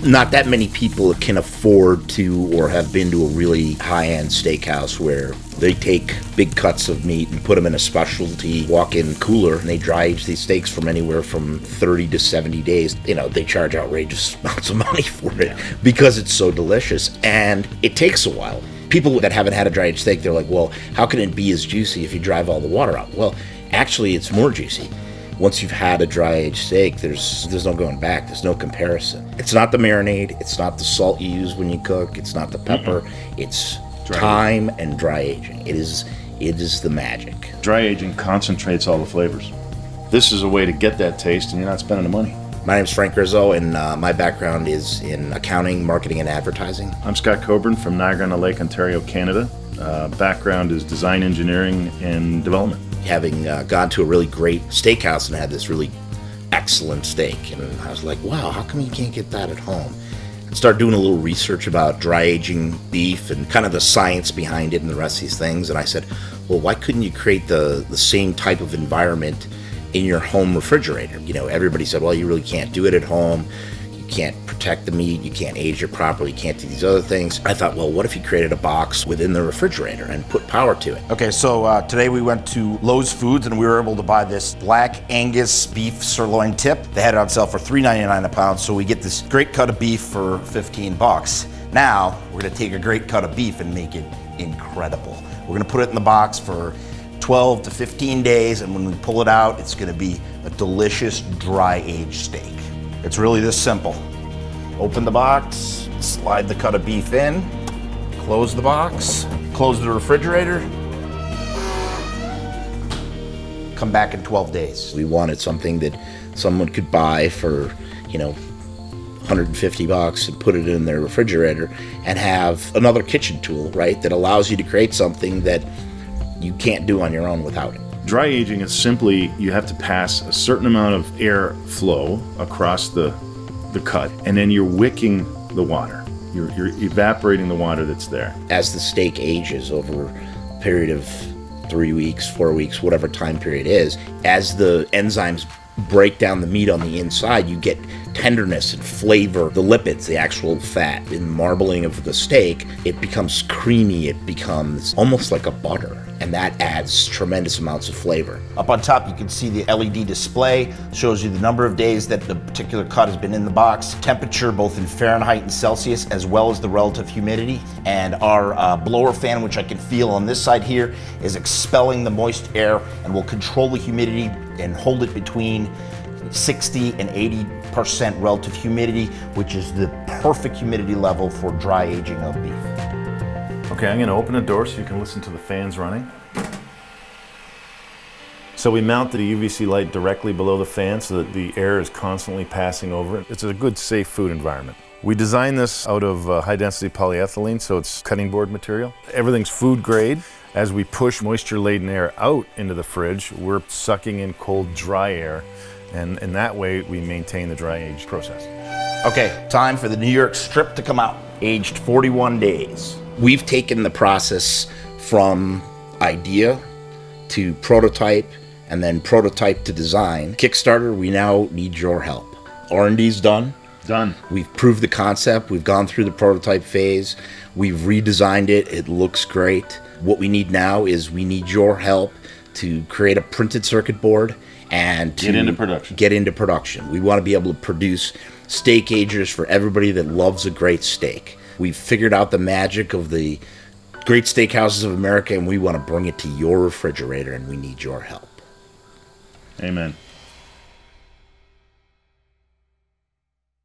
Not that many people can afford to or have been to a really high-end steakhouse where they take big cuts of meat and put them in a specialty walk-in cooler, and they dry age these steaks from anywhere from 30 to 70 days. You know, they charge outrageous amounts of money for it because it's so delicious, and it takes a while. People that haven't had a dry aged steak, they're like, well, how can it be as juicy if you drive all the water out? Well, actually, it's more juicy. Once you've had a dry aged steak, there's no going back. There's no comparison. It's not the marinade. It's not the salt you use when you cook. It's not the pepper. It's time and dry aging. It is the magic. Dry aging concentrates all the flavors. This is a way to get that taste, and you're not spending the money. My name is Frank Rizzo, and my background is in accounting, marketing, and advertising. I'm Scott Coburn from Niagara-on-the-Lake, Ontario, Canada. Background is design engineering and development. Having gone to a really great steakhouse and had this really excellent steak, and I was like, wow, how come you can't get that at home? And started doing a little research about dry aging beef and kind of the science behind it and the rest of these things, and I said, well, why couldn't you create the same type of environment in your home refrigerator? You know, everybody said, well, you really can't do it at home. You can't protect the meat, you can't age it properly, you can't do these other things. I thought, well, what if you created a box within the refrigerator and put power to it? Okay, so today we went to Lowe's Foods and we were able to buy this Black Angus beef sirloin tip. They had it on sale for $3.99 a pound, so we get this great cut of beef for 15 bucks. Now, we're gonna take a great cut of beef and make it incredible. We're gonna put it in the box for 12 to 15 days, and when we pull it out, it's gonna be a delicious dry aged steak. It's really this simple. Open the box, slide the cut of beef in, close the box, close the refrigerator, come back in 12 days. We wanted something that someone could buy for, you know, 150 bucks and put it in their refrigerator and have another kitchen tool, right, that allows you to create something that you can't do on your own without it. Dry aging is simply, you have to pass a certain amount of air flow across the cut, and then you're wicking the water. You're evaporating the water that's there. As the steak ages over a period of 3 weeks, 4 weeks, whatever time period is, as the enzymes break down the meat on the inside, you get tenderness and flavor. The lipids, the actual fat, in marbling of the steak, it becomes creamy, it becomes almost like a butter, and that adds tremendous amounts of flavor. Up on top, you can see the LED display, shows you the number of days that the particular cut has been in the box, temperature both in Fahrenheit and Celsius, as well as the relative humidity. And our blower fan, which I can feel on this side here, is expelling the moist air and will control the humidity and hold it between 60 and 80% relative humidity, which is the perfect humidity level for dry aging of beef. Okay, I'm gonna open the door so you can listen to the fans running. So we mounted a UVC light directly below the fan so that the air is constantly passing over it. It's a good, safe food environment. We designed this out of high-density polyethylene, so it's cutting board material. Everything's food grade. As we push moisture-laden air out into the fridge, we're sucking in cold, dry air, and in that way, we maintain the dry age process. Okay, time for the New York strip to come out. Aged 41 days. We've taken the process from idea to prototype, and then prototype to design. Kickstarter, we now need your help. R&D's done. Done. We've proved the concept. We've gone through the prototype phase. We've redesigned it. It looks great. What we need now is we need your help to create a printed circuit board and to get into production. We want to be able to produce SteakAgers for everybody that loves a great steak. We've figured out the magic of the great steakhouses of America, and we want to bring it to your refrigerator, and we need your help. Amen.